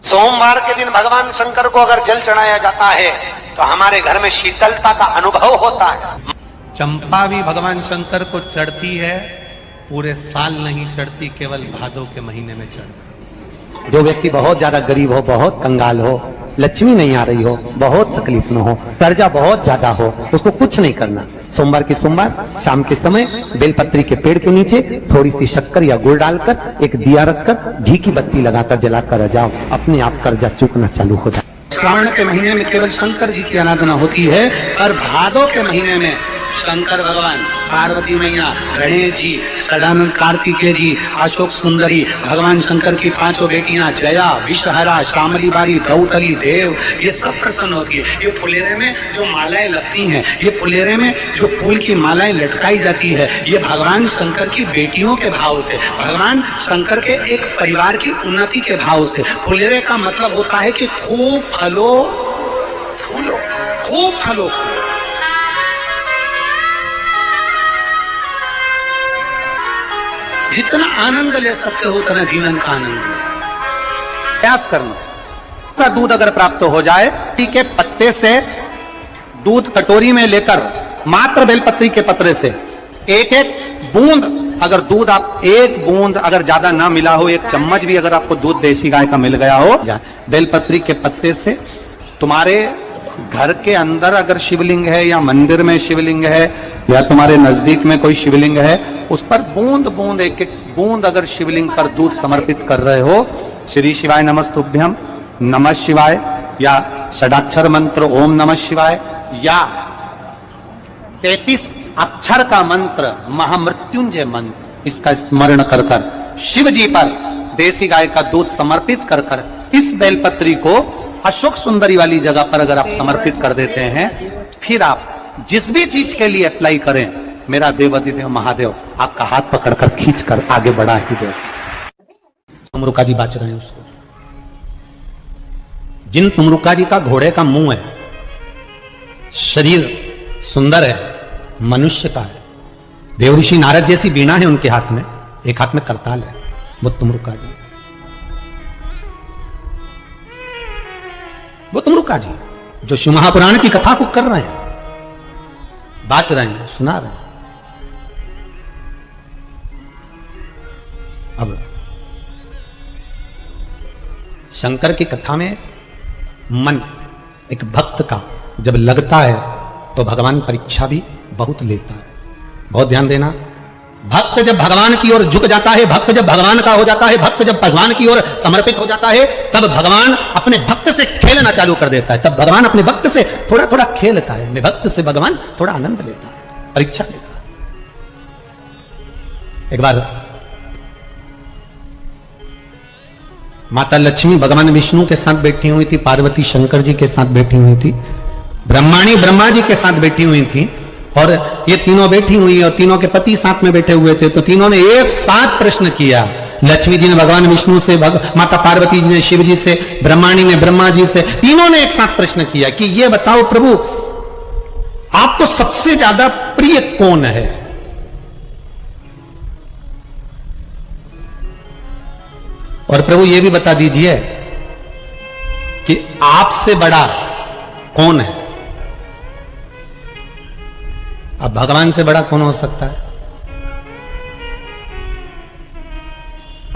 सोमवार के दिन भगवान शंकर को अगर जल चढ़ाया जाता है तो हमारे घर में शीतलता का अनुभव होता है। चंपा भी भगवान शंकर को चढ़ती है, पूरे साल नहीं चढ़ती, केवल भादों के महीने में चढ़ती। जो व्यक्ति बहुत ज्यादा गरीब हो, बहुत कंगाल हो, लक्ष्मी नहीं आ रही हो, बहुत तकलीफ में हो, कर्जा बहुत ज्यादा हो, उसको कुछ नहीं करना। सोमवार की सोमवार शाम के समय बेलपत्री के पेड़ के नीचे थोड़ी सी शक्कर या गुड़ डालकर एक दिया रखकर घी की बत्ती लगाकर जलाकर जाओ, अपने आप कर्जा चूकना चालू हो जाए। श्रावण के महीने में केवल शंकर जी की आराधना होती है और भादों के महीने में शंकर भगवान, पार्वती मैया, गणेश जी, सदानंद कार्तिकेय जी, अशोक सुंदरी, भगवान शंकर की पांचों बेटियां जया, विषहरा, श्यामली बारी, दौतली, देव, ये सब प्रसन्न होती है। ये फुलेरे में जो मालाएं लगती हैं, ये फुलेरे में जो फूल की मालाएं लटकाई जाती है, ये भगवान शंकर की बेटियों के भाव से, भगवान शंकर के एक परिवार की उन्नति के भाव से। फुलेरे का मतलब होता है कि खूब फलो फूलो, खूब फलो फूलो। जितना आनंद ले सकते हो उतना जीवन का आनंद प्रयास करना। दूध अगर प्राप्त हो जाए, के पत्ते से दूध कटोरी में लेकर मात्र बेलपत्री के पत्रे से एक एक बूंद, अगर दूध आप एक बूंद अगर ज्यादा ना मिला हो, एक चम्मच भी अगर आपको दूध देसी गाय का मिल गया हो, बेलपत्री के पत्ते से तुम्हारे घर के अंदर अगर शिवलिंग है या मंदिर में शिवलिंग है या तुम्हारे नजदीक में कोई शिवलिंग है, उस पर बूंद बूंद एक एक बूंद अगर शिवलिंग पर दूध समर्पित कर रहे हो, श्री शिवाय नमस्तुभ्यम, नमः शिवाय, या षडाक्षर मंत्र ओम नमः शिवाय, या 33 अक्षर का मंत्र महामृत्युंजय मंत्र, इसका स्मरण कर कर शिव जी पर देसी गाय का दूध समर्पित कर कर इस बेलपत्री को अशोक सुंदरी वाली जगह पर अगर आप समर्पित कर देते हैं, फिर आप जिस भी चीज के लिए अप्लाई करें, मेरा देवाधिदेव महादेव आपका हाथ पकड़कर खींचकर आगे बढ़ा ही दे। तुमरुका जी बाच रहे हैं उसको, जिन तुमरुका जी का घोड़े का मुंह है, शरीर सुंदर है, मनुष्य का है, देवऋषि नारद जैसी वीणा है उनके हाथ में, एक हाथ में करताल है, वो तुमरुका जी, वो तुमरुका जी जो शिव महापुराण की कथा को कर रहे हैं, बाच रहे हैं, सुना रहे हैं। अब शंकर की कथा में मन एक भक्त का जब लगता है तो भगवान परीक्षा भी बहुत लेता है। बहुत ध्यान देना, भक्त जब भगवान की ओर झुक जाता है, भक्त जब भगवान का हो जाता है, भक्त जब भगवान की ओर समर्पित हो जाता है, तब भगवान अपने भक्त से खेलना चालू कर देता है। तब भगवान अपने भक्त से थोड़ा थोड़ा खेलता है, अपने भक्त से भगवान थोड़ा आनंद लेता है, परीक्षा लेता है। एक बार माता लक्ष्मी भगवान विष्णु के साथ बैठी हुई थी, पार्वती शंकर जी के साथ बैठी हुई थी, ब्रह्माणी ब्रह्मा जी के साथ बैठी हुई थी, और ये तीनों बैठी हुई और तीनों के पति साथ में बैठे हुए थे। तो तीनों ने एक साथ प्रश्न किया, लक्ष्मी जी ने भगवान विष्णु से, माता पार्वती जी ने शिव जी से, ब्रह्माणी ने ब्रह्मा जी से, तीनों ने एक साथ प्रश्न किया कि ये बताओ प्रभु, आपको सबसे ज्यादा प्रिय कौन है? और प्रभु ये भी बता दीजिए कि आपसे बड़ा कौन है? अब भगवान से बड़ा कौन हो सकता है?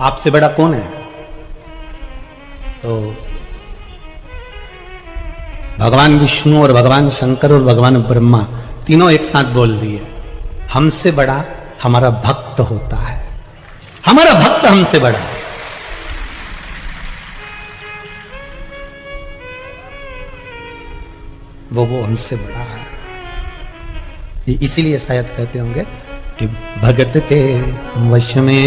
आपसे बड़ा कौन है? तो भगवान विष्णु और भगवान शंकर और भगवान ब्रह्मा तीनों एक साथ बोल दिए, हमसे बड़ा हमारा भक्त होता है, हमारा भक्त हमसे बड़ा है। वो हमसे बड़ा है। इसीलिए शायद कहते होंगे कि भगत के वश में,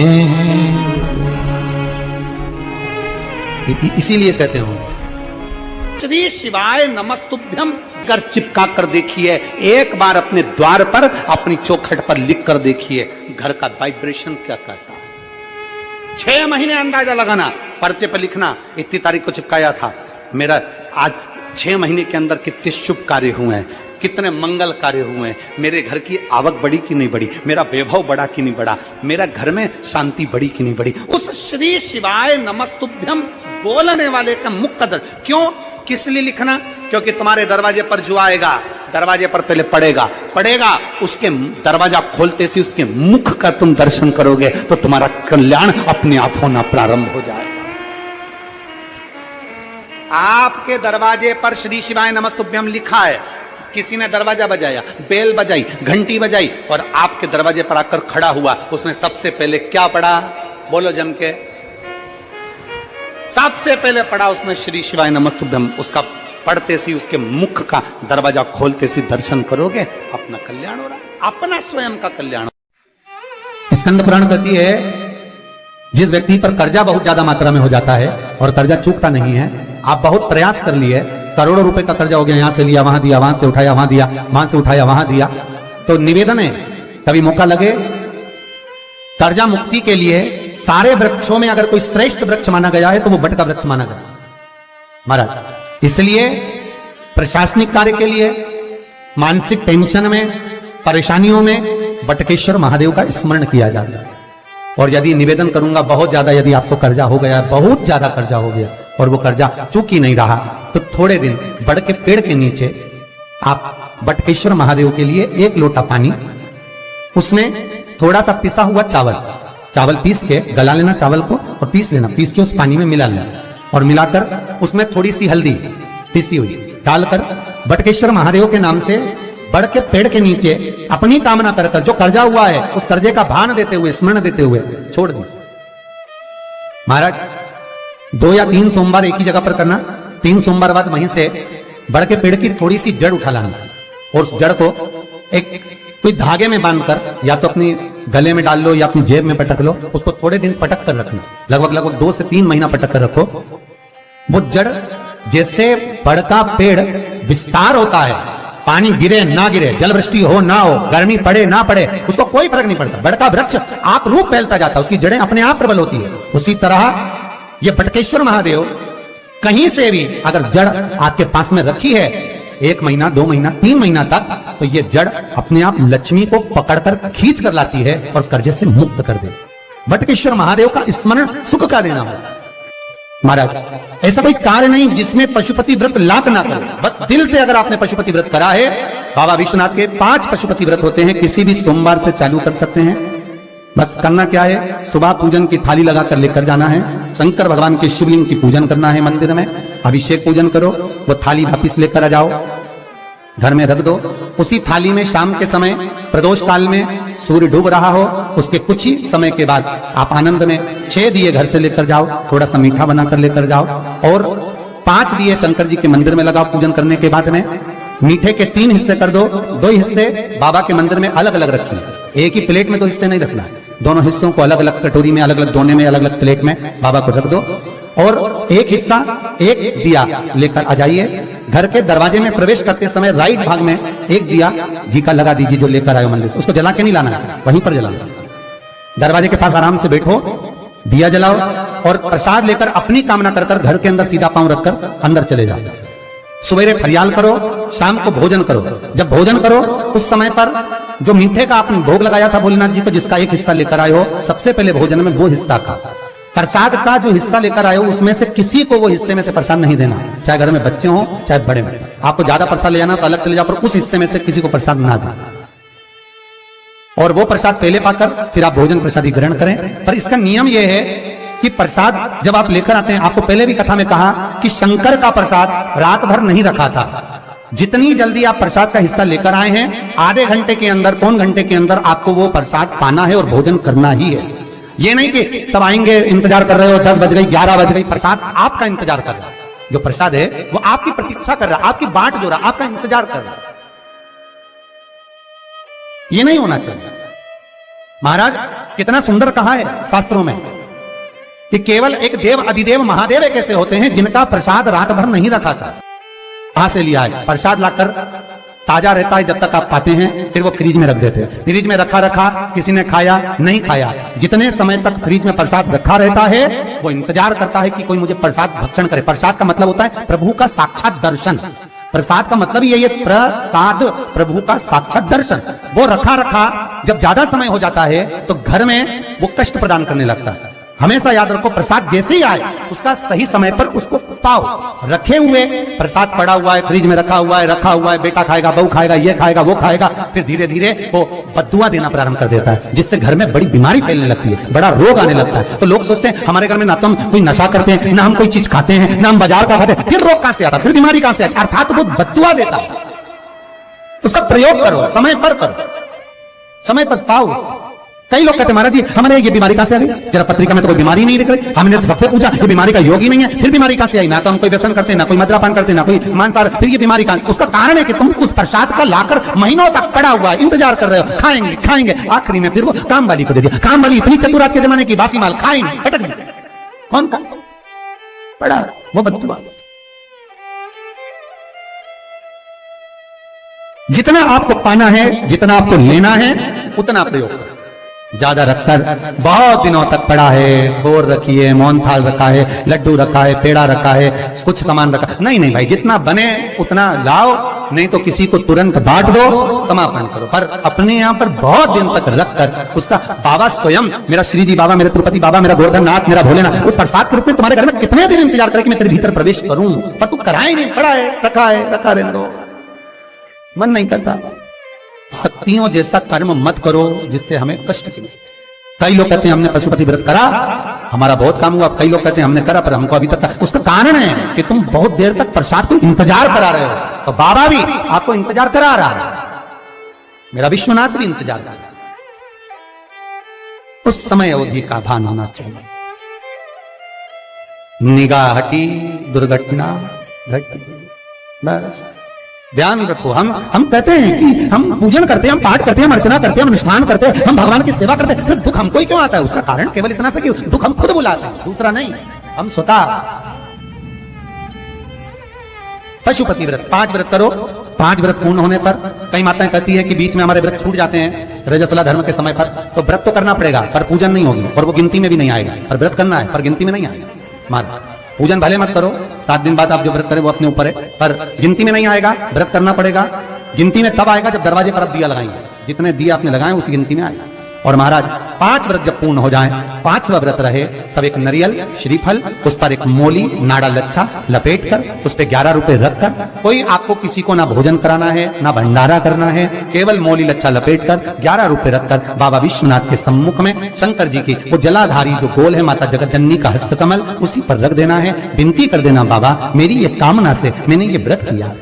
इसीलिए कहते होंगे श्री शिवाय नमस्तुभ्यम कर चिपका कर देखिए, एक बार अपने द्वार पर, अपनी चौखट पर लिख कर देखिए, घर का वाइब्रेशन क्या कहता है। 6 महीने अंदाजा लगाना, पर्चे पर लिखना, इतनी तारीख को चिपकाया था, मेरा आज 6 महीने के अंदर कितने शुभ कार्य हुए हैं, कितने मंगल कार्य हुए, मेरे घर की आवक बढ़ी कि नहीं बढ़ी, मेरा वैभव बढ़ा कि नहीं बढ़ा, मेरा घर में शांति बढ़ी कि नहीं बढ़ी। उस श्री शिवाय नमस्तुभ्यम बोलने वाले का मुख का दर्द। क्यों, किस लिए लिखना? क्योंकि तुम्हारे दरवाजे पर जो आएगा, दरवाजे पर पहले पड़ेगा, उसके दरवाजा खोलते से उसके मुख का तुम दर्शन करोगे तो तुम्हारा कल्याण अपने आप होना प्रारंभ हो जाएगा। आपके दरवाजे पर श्री शिवाय नमस्तुभ्यम लिखा है, किसी ने दरवाजा बजाया, बेल बजाई, घंटी बजाई और आपके दरवाजे पर आकर खड़ा हुआ, उसने सबसे पहले क्या पढ़ा? बोलो जम के। सबसे पहले पढ़ा उसने श्री शिवाय नमस्तुभ्यम। उसका पढ़ते सी उसके मुख का दरवाजा खोलते सी दर्शन करोगे, अपना कल्याण हो रहा है, अपना स्वयं का कल्याण। स्कंद पुराण कहती है, जिस व्यक्ति पर कर्जा बहुत ज्यादा मात्रा में हो जाता है और कर्जा चूकता नहीं है, आप बहुत प्रयास कर लिए, करोड़ों रुपए का कर्जा हो गया, यहां से लिया वहां दिया, वहां से उठाया वहां दिया, वहां से उठाया वहां दिया, तो निवेदन है कभी मौका लगे कर्जा मुक्ति के लिए सारे वृक्षों में अगर कोई श्रेष्ठ वृक्ष माना गया है तो वो बट का वृक्ष माना गया महाराज। इसलिए प्रशासनिक कार्य के लिए, मानसिक टेंशन में, परेशानियों में बटकेश्वर महादेव का स्मरण किया जाता है। और यदि निवेदन करूंगा बहुत ज्यादा, यदि आपको कर्जा हो गया, बहुत ज्यादा कर्जा हो गया और वो कर्जा चूक ही नहीं रहा, तो थोड़े दिन बड़ के पेड़ के नीचे आप बटकेश्वर महादेव के लिए 1 लोटा पानी, उसमें थोड़ा सा पिसा हुआ चावल पीस के गला लेना, चावल को और पीस लेना, पीस के उस पानी में मिला लेना और मिलाकर उसमें थोड़ी सी हल्दी पीसी हुई डालकर बटकेश्वर महादेव के नाम से बड़ के पेड़ के नीचे अपनी कामना कर जो कर्जा हुआ है उस कर्जे का भान देते हुए, स्मरण देते हुए छोड़ दीजिए। महाराज 2 या 3 सोमवार एक ही जगह पर करना, 3 सोमवार बाद वहीं से बड़ के पेड़ की थोड़ी सी जड़ उठा लाना और उस जड़ को एक कोई धागे में बांधकर या तो अपनी गले में डाल लो या अपनी जेब में पटक लो, उसको थोड़े दिन पटक कर रखना, लगभग 2 से 3 महीना पटक कर रखो। वो जड़ जैसे बड़ का पेड़ विस्तार होता है, पानी गिरे ना गिरे, जल वृष्टि हो ना हो, गर्मी पड़े ना पड़े, उसको कोई फर्क नहीं पड़ता, बड़ का वृक्ष आप रूप फैलता जाता है, उसकी जड़ें अपने आप प्रबल होती है। उसी तरह ये बटकेश्वर महादेव कहीं से भी अगर जड़ आपके पास में रखी है 1 महीना, 2 महीना, 3 महीना तक, तो ये जड़ अपने आप लक्ष्मी को पकड़कर खींच कर लाती है और कर्जे से मुक्त कर दे। बटकेश्वर महादेव का स्मरण सुख का देना हो। महाराज ऐसा कोई कार्य नहीं जिसमें पशुपति व्रत लाख ना करो, बस दिल से अगर आपने पशुपति व्रत करा है, बाबा विश्वनाथ के 5 पशुपति व्रत होते हैं, किसी भी सोमवार से चालू कर सकते हैं। बस करना क्या है, सुबह पूजन की थाली लगाकर लेकर जाना है, शंकर भगवान के शिवलिंग की पूजन करना है, मंदिर में अभिषेक पूजन करो, वो थाली वापिस लेकर आ जाओ, घर में रख दो। उसी थाली में शाम के समय प्रदोष काल में सूर्य डूब रहा हो, उसके कुछ ही समय के बाद आप आनंद में 6 दिए घर से लेकर जाओ, थोड़ा सा मीठा बनाकर लेकर जाओ और 5 दिए शंकर जी के मंदिर में लगाओ। पूजन करने के बाद में मीठे के 3 हिस्से कर दो, 2 हिस्से बाबा के मंदिर में अलग अलग रखिए, एक ही प्लेट में 2 हिस्से नहीं रखना, दोनों हिस्सों को अलग अलग कटोरी में, अलग अलग दोने में, अलग अलग प्लेट में बाबा को रख दो और एक हिस्सा, एक दिया लेकर आ जाइए। घर के दरवाजे में प्रवेश करते समय राइट भाग में एक दिया घी का लगा दीजिए, जो लेकर आए मंदिर से, उसको जला के नहीं लाना है, वहीं पर जलाना। दरवाजे के पास आराम से बैठो, दिया जलाओ और प्रसाद लेकर अपनी कामना कर घर के अंदर सीधा पांव रखकर अंदर चले जाओ। सवेरे फरियाल करो, शाम को भोजन करो। जब भोजन करो उस समय पर जो मीठे का आपने भोग लगाया था भोलेनाथ जी को, जिसका एक हिस्सा लेकर आए हो, सबसे पहले भोजन में वो हिस्सा खा। प्रसाद का जो हिस्सा लेकर आए हो उसमें से किसी को वो हिस्से में से प्रसाद नहीं देना, चाहे घर में बच्चे हो चाहे बड़े में। आपको ज्यादा प्रसाद ले जाना तो अलग से ले जाओ, पर उस हिस्से में से किसी को प्रसाद ना देना। और वो प्रसाद पहले पाकर फिर आप भोजन प्रसादी ग्रहण करें। पर इसका नियम यह है कि प्रसाद जब आप लेकर आते हैं, आपको पहले भी कथा में कहा कि शंकर का प्रसाद रात भर नहीं रखा था। जितनी जल्दी आप प्रसाद का हिस्सा लेकर आए हैं, आधे घंटे के अंदर, पौन घंटे के अंदर आपको वो प्रसाद पाना है और भोजन करना ही है। ये नहीं कि सब आएंगे, इंतजार कर रहे हो, 10 बज गई, 11 बज गई, प्रसाद आपका इंतजार कर रहा है। जो प्रसाद है वो आपकी प्रतीक्षा कर रहा है, आपकी बाट जो रहा, आपका इंतजार कर रहा है। ये नहीं होना चाहिए। महाराज कितना सुंदर कहा है शास्त्रों में कि केवल एक देव अधिदेव महादेव एक ऐसे होते हैं जिनका प्रसाद रात भर नहीं रखा था। कहां से लिया है? प्रसाद लाकर ताजा रहता है जब तक आप पाते हैं, फिर वो फ्रिज में रख देते हैं। फ्रिज में रखा किसी ने खाया नहीं खाया, जितने समय तक फ्रिज में प्रसाद रखा रहता है वो इंतजार करता है कि कोई मुझे प्रसाद भक्षण करे। प्रसाद का मतलब होता है प्रभु का साक्षात दर्शन। प्रसाद का मतलब यही है, प्रसाद, प्रभु का साक्षात दर्शन। वो रखा जब ज्यादा समय हो जाता है तो घर में वो कष्ट प्रदान करने लगता है। हमेशा याद रखो, प्रसाद जैसे ही आए उसका सही समय पर उसको पाओ। रखे हुए प्रसाद पड़ा हुआ है, फ्रिज में रखा हुआ है, बेटा खाएगा, बहू खाएगा, ये खाएगा, वो खाएगा, फिर धीरे धीरे वो बद्दुआ देना प्रारंभ कर देता है, जिससे घर में बड़ी बीमारी फैलने लगती है, बड़ा रोग आने लगता है। तो लोग सोचते हैं हमारे घर में ना तो हम कोई नशा करते हैं, ना हम कोई चीज खाते हैं, ना हम बाजार का खाते हैं, फिर रोग कहां से आता, फिर बीमारी कहां से आती? अर्थात वो बद्दुआ देता है। उसका प्रयोग करो, समय पर करो, समय पर पाओ। कई लोग कहते हैं महाराज जी हमारे ये बीमारी कहां से आ गई, जरा पत्रिका में तो कोई बीमारी नहीं दिख रही, हमने तो सबसे पूछा ये बीमारी का योग ही नहीं है, फिर बीमारी कहां से आई? ना तो हम कोई व्यसन करते, ना कोई मद्रापान करते, ना कोई मांसाहार, फिर ये बीमारी कहां? उसका कारण है कि तुम उस प्रसाद का लाकर महीनों तक पड़ा हुआ है, इंतजार कर रहे हो, खाएंगे खाएंगे, आखिरी में फिर वो काम वाली को दे दिया। काम वाली इतनी चतुर आज के जमाने की, बासी माल खाएंगे, अटक गई, कौन का पड़ा वो बद्दुआ। जितना आपको पाना है, जितना आपको लेना है, उतना प्रयोग करो। ज्यादा रखकर बहुत दिनों तक पड़ा है, खोर रखी है, मोहन थाल रखा है, लड्डू रखा है, पेड़ा रखा है, कुछ सामान रखा, नहीं भाई, जितना बने उतना लाओ, नहीं तो किसी को तुरंत बांट दो, समापन करो। पर अपने यहाँ पर बहुत दिन तक रखकर उसका बाबा स्वयं, मेरा श्री जी बाबा, मेरा तिरुपति बाबा, मेरा गोवर्धननाथ, मेरा भोलेनाथ, उस प्रसाद के रूप में तुम्हारे घर में कितने दिन इंतजार करे कि मैं तेरे भीतर प्रवेश करूं, पर तू कराए नहीं, पड़ा है, रखा रहने दो, मन नहीं करता। शक्तियों जैसा कर्म मत करो जिससे हमें कष्ट की। कई लोग कहते हैं हमने पशुपति व्रत करा, हमारा बहुत काम हुआ, कई लोग कहते हैं हमने करा पर हमको अभी तक, उसका कारण है कि तुम बहुत देर तक प्रसाद को इंतजार करा रहे हो। तो बाबा भी आपको इंतजार करा रहा है, मेरा विश्वनाथ भी इंतजार कर रहा है। उस समय अवधि का भान होना चाहिए। निगाह हटी, दुर्घटना घटी, बस ध्यान रखो। हम कहते हैं कि हम पूजन करते हैं, हम पाठ करते हैं, हम अर्चना करते हैं, हम अनुष्ठान करते हैं, हम भगवान की सेवा करते हैं, फिर दुख हमको ही क्यों आता है? उसका कारण केवल इतना सा कि दुख हम खुद बुलाते हैं, दूसरा नहीं। हम स्वतः पशुपति व्रत 5 व्रत करो। 5 व्रत पूर्ण होने पर कई माताएं कहती है कि बीच में हमारे व्रत छूट जाते हैं रजस्वला धर्म के समय पर, तो व्रत तो करना पड़ेगा पर पूजन नहीं होगी, और वो गिनती में भी नहीं आएगा। पर व्रत करना है पर गिनती में नहीं आएगा। मार पूजन भले मत करो, 7 दिन बाद आप जो व्रत करें वो अपने ऊपर है, पर गिनती में नहीं आएगा। व्रत करना पड़ेगा। गिनती में तब आएगा जब दरवाजे पर आप दिया लगाएंगे, जितने दिया आपने लगाए उसी गिनती में आएगा। और महाराज 5 व्रत जब पूर्ण हो जाएं, 5वां व्रत रहे, तब एक नरियल, श्रीफल, उस पर एक मोली, नाड़ा लच्छा लपेट कर, उस पर 11 रुपए रखकर, कोई आपको किसी को ना भोजन कराना है ना भंडारा करना है, केवल मोली लच्छा लपेट कर 11 रुपए रखकर बाबा विश्वनाथ के सम्मुख में शंकर जी की वो जलाधारी जो गोल है माता जगत जननी का हस्तकमल, उसी पर रख देना है। विनती कर देना, बाबा मेरी ये कामना से मैंने ये व्रत किया।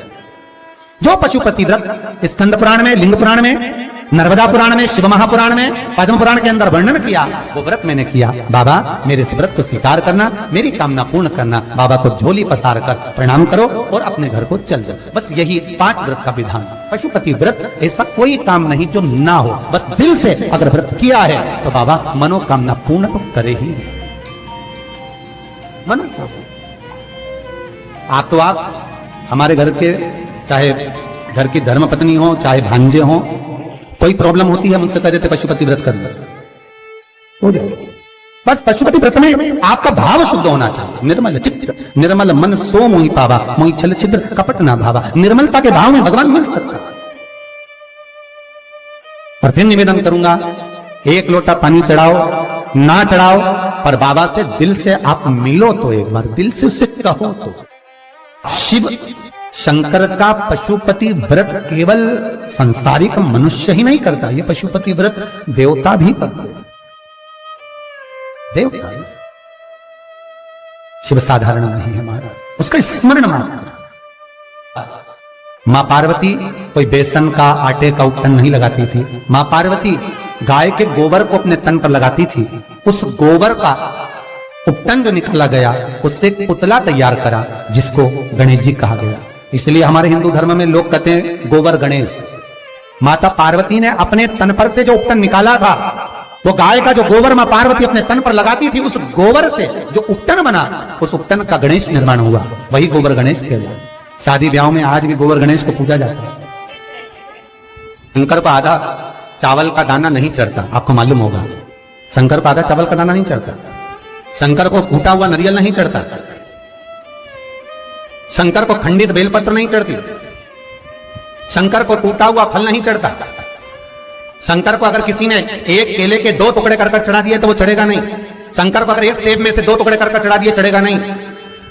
जो पशुपति व्रत स्कंद पुराण में, लिंग पुराण में, नर्मदा पुराण में, शिव महापुराण में, पद्म पुराण के अंदर वर्णन किया, वो व्रत मैंने किया। बाबा मेरे इस व्रत को स्वीकार करना, मेरी कामना पूर्ण करना। बाबा को झोली पसार कर प्रणाम करो और अपने घर को चल जाओ। बस यही 5 व्रत का विधान। पशुपति व्रत ऐसा कोई काम नहीं जो ना हो, बस दिल से अगर व्रत किया है तो बाबा मनोकामना पूर्ण तो करे ही। आप तो आप हमारे घर के, चाहे घर की धर्मपत्नी हो, चाहे भांजे हो, कोई प्रॉब्लम होती है मुझसे कह देते पशुपति व्रत कर लो, हो जाए। बस पशुपति व्रत में आपका भाव शुद्ध होना चाहिए। निर्मल चित्त निर्मल मन सो मोहि पावा, मोहि छल छिद्र कपट ना भावा। निर्मलता के भाव में भगवान मिल सकता। और फिर निवेदन करूंगा, 1 लोटा पानी चढ़ाओ ना चढ़ाओ, पर बाबा से दिल से आप मिलो तो एक बार, दिल से उससे कहो तो। शिव शंकर का पशुपति व्रत केवल संसारिक मनुष्य ही नहीं करता, ये पशुपति व्रत देवता भी करते। देवता शिव साधारण नहीं है महाराज, उसका स्मरण मात्र। मां पार्वती कोई बेसन का, आटे का उपटन नहीं लगाती थी। मां पार्वती गाय के गोबर को अपने तन पर लगाती थी। उस गोबर का उपटन जो निकाला गया, उससे एक पुतला तैयार करा जिसको गणेश जी कहा गया। इसलिए हमारे हिंदू धर्म में लोग कहते हैं गोबर गणेश। माता पार्वती ने अपने तन पर से जो उपटन निकाला था, वो गाय का जो गोबर मां पार्वती अपने तन पर लगाती थी, उस गोबर से जो उपटन बना, उस उपटन का गणेश निर्माण हुआ। वही गोबर गणेश कहलाता। शादी ब्याह में आज भी गोबर गणेश को पूजा जाता है। शंकर को आधा चावल का दाना नहीं चढ़ता, आपको मालूम होगा। शंकर को आधा चावल का दाना नहीं चढ़ता। शंकर को कूटा हुआ नारियल नहीं चढ़ता। शंकर को खंडित बेलपत्र नहीं चढ़ती। शंकर को टूटा हुआ फल नहीं चढ़ता। शंकर को अगर किसी ने एक केले के 2 टुकड़े कर चढ़ा दिए तो वो चढ़ेगा नहीं। शंकर को अगर एक सेब में से 2 टुकड़े करके चढ़ा दिए चढ़ेगा नहीं।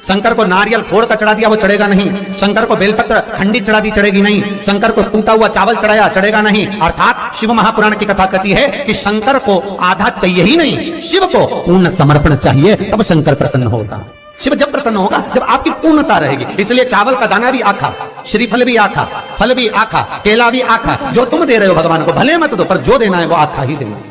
शंकर को नारियल फोड़ कर चढ़ा दिया वो चढ़ेगा नहीं। शंकर को बेलपत्र खंडी चढ़ा दी चढ़ेगी नहीं। शंकर को टूटा हुआ चावल चढ़ाया चढ़ेगा नहीं। अर्थात शिव महापुराण की कथा कहती है कि शंकर को आधा चाहिए ही नहीं, शिव को पूर्ण समर्पण चाहिए, तब शंकर प्रसन्न होगा। शिव जब प्रसन्न होगा जब आपकी पूर्णता रहेगी। इसलिए चावल का दाना भी आखा, श्रीफल भी आखा, फल भी आखा, केला भी आखा। जो तुम दे रहे हो भगवान को भले मत दो, पर जो देना है वो आखा ही देना।